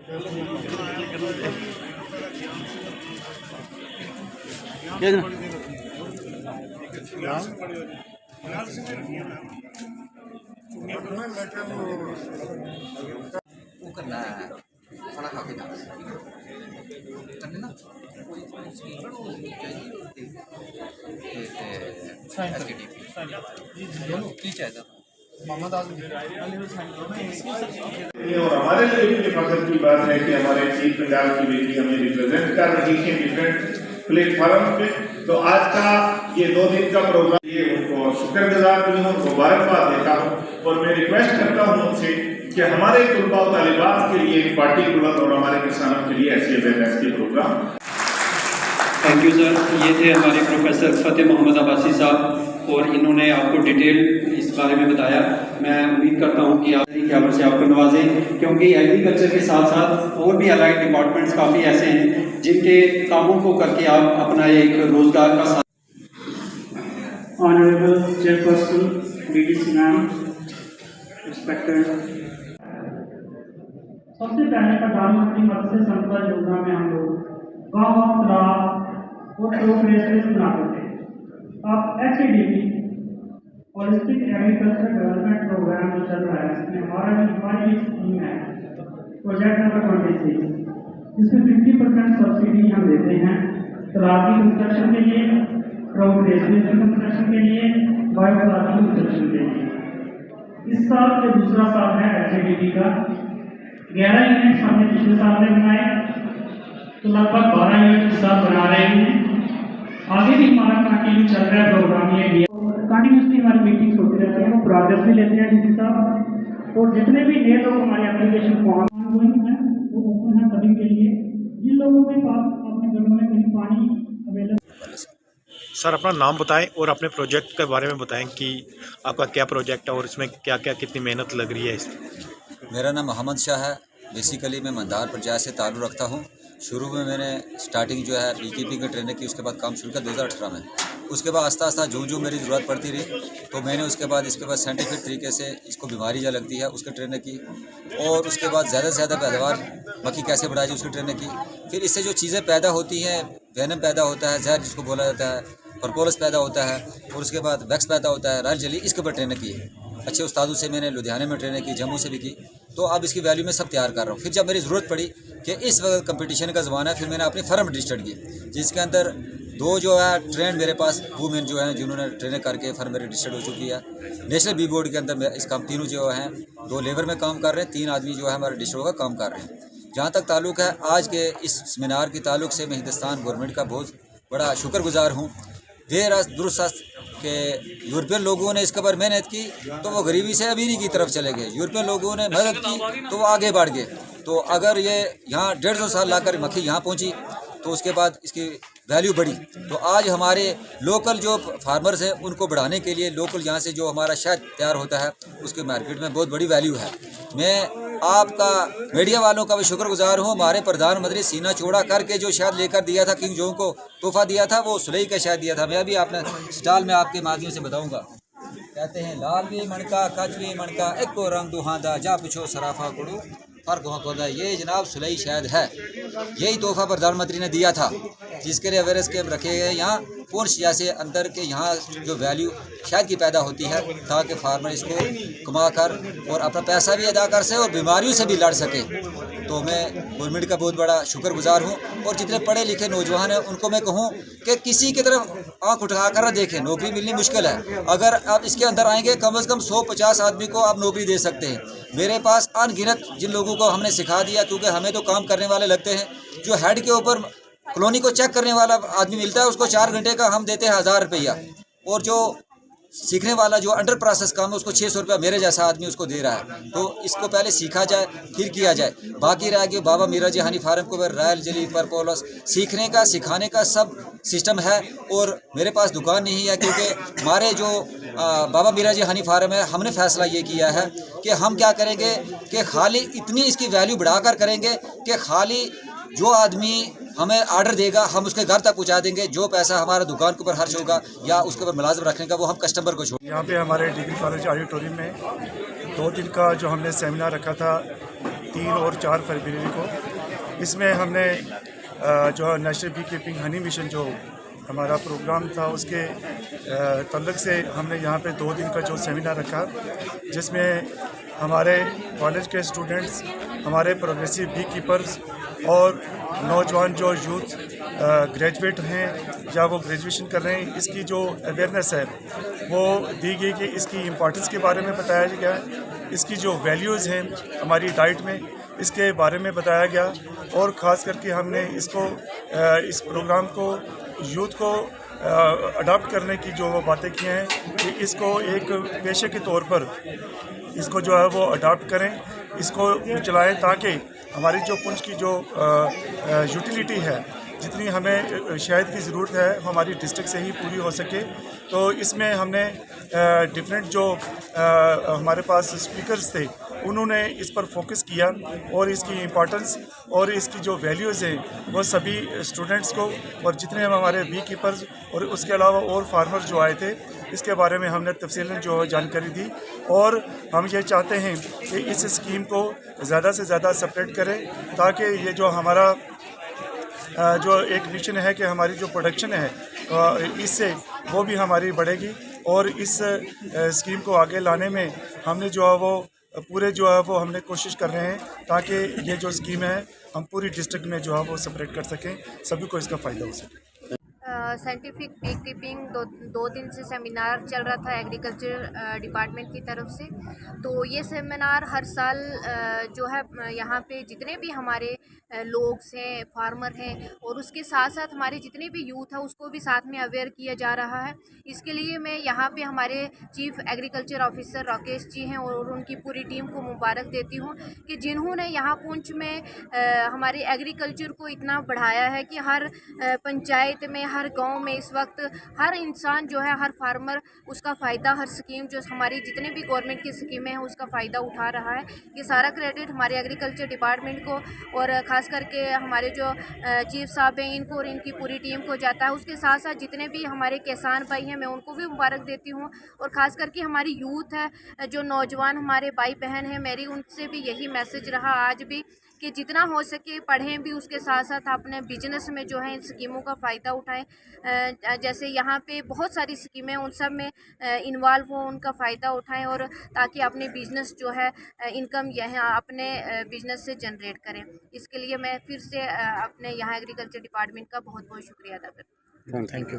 वो करना है खाना खा के जाना करने ना कोई चाहिए चाहिए और हमारे लिए भी फख्र की बात है कि हमारे चीफ पंजाब की बेटी हमें रिप्रेजेंट कर रही है डिफरेंट प्लेटफॉर्म पे। तो आज का ये 2 दिन का प्रोग्राम, ये उनको शुक्रगुजार भी हूँ, मुबारकबाद देता हूँ और मैं रिक्वेस्ट करता हूँ उनसे कि हमारे तलबा और तालिबात के लिए पार्टिकुलर और हमारे किसानों के लिए ऐसे अवेयरनेस के प्रोग्राम। Thank you sir. ये थे हमारे प्रोफेसर फतेह मोहम्मद अब्बासी साहब और इन्होंने आपको डिटेल इस बारे में बताया। मैं उम्मीद करता हूँ कि आप कैमरे से आपको नवाजें, क्योंकि एग्रीकल्चर के साथ साथ और भी अलाइड डिपार्टमेंट्स काफ़ी ऐसे हैं जिनके कामों को करके आप अपना एक रोजगार का साथ। Honourable chairperson DDC ma'am, inspector, सबसे पहले प्रधानमंत्री मत्स्य संपदा योजना में हम लोग गाँव तालाब और प्रोग्रेस बनाते थे। अब HADP holistic agriculture development programme जो चल रहा है, इसमें हमारी स्कीम है प्रोजेक्ट नंबर 26, जिसमें 50% सब्सिडी हम देते हैं तालाब की कंस्ट्रक्शन के लिए, प्रोग्रेस कंस्ट्रक्शन के लिए, बायोफ्लावर की कंस्ट्रक्शन के लिए। इस साल के दूसरा साल है HADP का। 11 यूनिट्स हमने पिछले साल में बनाए, तो लगभग 12 यूनिट इस साल बना रहे हैं। आगे भी हमारा कंटिन्यू चल रहा है प्रोग्राम। ये कंटिन्यूसली हमारी मीटिंग्स होती रहती हैं, वो प्रोग्रेस भी लेते हैं डीसी साहब। और जितने भी नए लोग हमारे एप्लीकेशन फॉर्म हैं वो ओपन है सभी के लिए। जिन लोगों के पास अपने घरों में कहीं पानी अवेलेबल। सर अपना नाम बताएं और अपने प्रोजेक्ट के बारे में बताएं कि आपका क्या प्रोजेक्ट है और इसमें क्या क्या कितनी मेहनत लग रही है इसमें। मेरा नाम मोहम्मद शाह है। बेसिकली मैं मंदार पंचायत से ताल्लुक़ रखता हूँ। शुरू में मैंने स्टार्टिंग जो है बीकीपिंग की ट्रेनिंग की, उसके बाद काम शुरू किया 2018 में। उसके बाद आस्ता आस्ता जो मेरी ज़रूरत पड़ती रही तो मैंने इसके बाद साइंटिफिक तरीके से इसको बीमारी जो लगती है उसकी ट्रेनिंग की, और उसके बाद ज़्यादा से ज़्यादा पैदावार मक्खी कैसे बढ़ाई उसकी ट्रेनिंग की। फिर इससे जो चीज़ें पैदा होती हैं, वेनम पैदा होता है, जहर जिसको बोला जाता है, परपोलस पैदा होता है, और उसके बाद वैक्स पैदा होता है, राल जली, इसके ऊपर ट्रेनिंग की। अच्छे उस्तादों से मैंने लुधियाने में ट्रेनिंग की, जम्मू से भी की। तो अब इसकी वैल्यू में सब तैयार कर रहा हूँ। फिर जब मेरी ज़रूरत पड़ी कि इस वक्त कंपटीशन का ज़माना है, फिर मैंने अपनी फर्म रजिस्टर्ड की, जिसके अंदर 2 जो है ट्रेंड मेरे पास वूमेन जो हैं जिन्होंने ट्रेनिंग करके फर्म में रजिस्टर्ड हो चुकी है। नेशनल बी बोर्ड के अंदर इस काम तीनों जो हैं 2 लेबर में काम कर रहे हैं, 3 आदमी जो है हमारे रजिस्टर्ड होकर काम कर रहे हैं। जहाँ तक ताल्लुक़ है आज के इस सेमिनार के ताल्लुक़ से, मैं हिंदुस्तान गवर्नमेंट का बहुत बड़ा शुक्रगुजार हूँ। देर दुरुस्त के यूरोपियन लोगों ने इसके ऊपर मेहनत की तो वो गरीबी से अमीरी की तरफ चले गए। यूरोपियन लोगों ने मेहनत की तो वो आगे बढ़ गए। तो अगर ये यहाँ 150 साल लाकर मक्खी यहाँ पहुँची तो उसके बाद इसकी वैल्यू बढ़ी। तो आज हमारे लोकल जो फार्मर्स हैं उनको बढ़ाने के लिए लोकल यहाँ से जो हमारा शहद तैयार होता है उसके मार्केट में बहुत बड़ी वैल्यू है। मैं आपका मीडिया वालों का भी शुक्रगुजार हूँ। हमारे प्रधानमंत्री सीना चौड़ा करके जो शहद लेकर दिया था, किंग जोंग को तोहफा दिया था, वो सुलई का शहद दिया था। मैं भी अपने स्टॉल में आपके माध्यम से बताऊँगा। कहते हैं लाल भी मणका कच भी मणका एक को रंग दुहांदा जा पूछो सराफा कुड़ू फर्क होता है। ये जनाब सुलई शहद है, यही तोहफा प्रधानमंत्री ने दिया था, जिसके लिए अवेयरनेस कैंप रखे गए यहाँ पोर्शिया से अंदर के यहाँ जो वैल्यू शहद की पैदा होती है, ताकि फार्मर इसको कमा कर और अपना पैसा भी अदा कर सके और बीमारियों से भी लड़ सके। तो मैं गवर्नमेंट का बहुत बड़ा शुक्रगुजार हूँ। और जितने पढ़े लिखे नौजवान हैं उनको मैं कहूँ कि किसी की तरफ आँख उठा कर देखें, नौकरी मिलनी मुश्किल है। अगर आप इसके अंदर आएंगे कम से कम 150 आदमी को आप नौकरी दे सकते हैं। मेरे पास अनगिनत जिन लोगों को हमने सिखा दिया, क्योंकि हमें तो काम करने वाले लगते हैं। जो हेड के ऊपर कॉलोनी को चेक करने वाला आदमी मिलता है उसको 4 घंटे का हम देते हैं 1000 रुपया, और जो सीखने वाला जो अंडर प्रोसेस काम है उसको 600 रुपया मेरे जैसा आदमी उसको दे रहा है। तो इसको पहले सीखा जाए फिर किया जाए। बाकी रह गया बाबा मीरा जी हनी फार्म को रायल जली परपोलस सीखने का सिखाने का सब सिस्टम है। और मेरे पास दुकान नहीं है, क्योंकि हमारे जो बाबा मीरा जी हनी फार्म है, हमने फैसला ये किया है कि हम क्या करेंगे कि खाली इतनी इसकी वैल्यू बढ़ाकर करेंगे कि खाली जो आदमी हमें आर्डर देगा हम उसके घर तक पहुंचा देंगे। जो पैसा हमारा दुकान के ऊपर खर्च होगा या उसके ऊपर मुलाजिम रखने का वो हम कस्टमर को छोड़। यहाँ पे हमारे डिग्री कॉलेज ऑडिटोरियम में 2 दिन का जो हमने सेमिनार रखा था, 3 और 4 फरवरी को। इसमें हमने जो national bee keeping honey mission जो हमारा प्रोग्राम था उसके तल्लुक़ से हमने यहाँ पे 2 दिन का जो सेमिनार रखा, जिसमें हमारे कॉलेज के स्टूडेंट्स, हमारे प्रोग्रेसिव बी कीपर्स और नौजवान जो यूथ ग्रेजुएट हैं या वो ग्रेजुएशन कर रहे हैं, इसकी जो अवेयरनेस है वो दी गई कि इसकी इम्पोर्टेंस के बारे में बताया गया, इसकी जो वैल्यूज़ हैं हमारी डाइट में इसके बारे में बताया गया। और ख़ास करके हमने इसको इस प्रोग्राम को यूथ को अडॉप्ट करने की जो वो बातें की हैं कि इसको एक पेशे के तौर पर इसको जो है वो अडॉप्ट करें, इसको चलाएं, ताकि हमारी जो पुंछ की जो यूटिलिटी है, जितनी हमें शहद की ज़रूरत है हमारी डिस्ट्रिक्ट से ही पूरी हो सके। तो इसमें हमने डिफरेंट जो हमारे पास स्पीकर्स थे उन्होंने इस पर फोकस किया और इसकी इम्पोर्टेंस और इसकी जो वैल्यूज़ हैं वो सभी स्टूडेंट्स को और जितने हमारे बी कीपर्स और उसके अलावा और फार्मर्स जो आए थे इसके बारे में हमने तफसीलन जो जानकारी दी। और हम ये चाहते हैं कि इस स्कीम को ज़्यादा से ज़्यादा सेपरेट करें, ताकि ये जो हमारा जो एक मिशन है कि हमारी जो प्रोडक्शन है इससे वो भी हमारी बढ़ेगी। और इस स्कीम को आगे लाने में हमने जो है वो पूरे जो है वो हमने कोशिश कर रहे हैं, ताकि ये जो स्कीम है हम पूरी डिस्ट्रिक्ट में जो है वो सेपरेट कर सकें, सभी को इसका फ़ायदा हो सके। साइंटिफिक बी कीपिंग दो दिन से सेमिनार चल रहा था एग्रीकल्चर डिपार्टमेंट की तरफ से। तो ये सेमिनार हर साल जो है यहाँ पे जितने भी हमारे लोग हैं, फार्मर हैं, और उसके साथ साथ हमारे जितने भी यूथ है उसको भी साथ में अवेयर किया जा रहा है। इसके लिए मैं यहाँ पे हमारे chief agriculture officer Rakesh ji हैं और उनकी पूरी टीम को मुबारक देती हूँ कि जिन्होंने यहाँ पुंछ में हमारे एग्रीकल्चर को इतना बढ़ाया है कि हर पंचायत में, हर गांव में इस वक्त हर इंसान जो है, हर फार्मर उसका फ़ायदा, हर स्कीम जो हमारी जितने भी गवर्नमेंट की स्कीमें हैं उसका फ़ायदा उठा रहा है। ये सारा क्रेडिट हमारे एग्रीकल्चर डिपार्टमेंट को और ख़ास करके हमारे जो चीफ साहब हैं इनको और इनकी पूरी टीम को जाता है। उसके साथ साथ जितने भी हमारे किसान भाई हैं मैं उनको भी मुबारक देती हूँ। और ख़ास करके हमारी यूथ है, जो नौजवान हमारे भाई बहन हैं, मेरी उनसे भी यही मैसेज रहा आज भी कि जितना हो सके पढ़ें भी, उसके साथ साथ अपने बिजनेस में जो है इन स्कीमों का फ़ायदा उठाएं। जैसे यहाँ पे बहुत सारी स्कीमें उन सब में इन्वॉल्व हो, उनका फ़ायदा उठाएं और ताकि अपने बिजनेस जो है इनकम यहाँ अपने बिजनेस से जनरेट करें। इसके लिए मैं फिर से अपने यहाँ एग्रीकल्चर डिपार्टमेंट का बहुत बहुत शुक्रिया अदा करती हूँ। Thank you.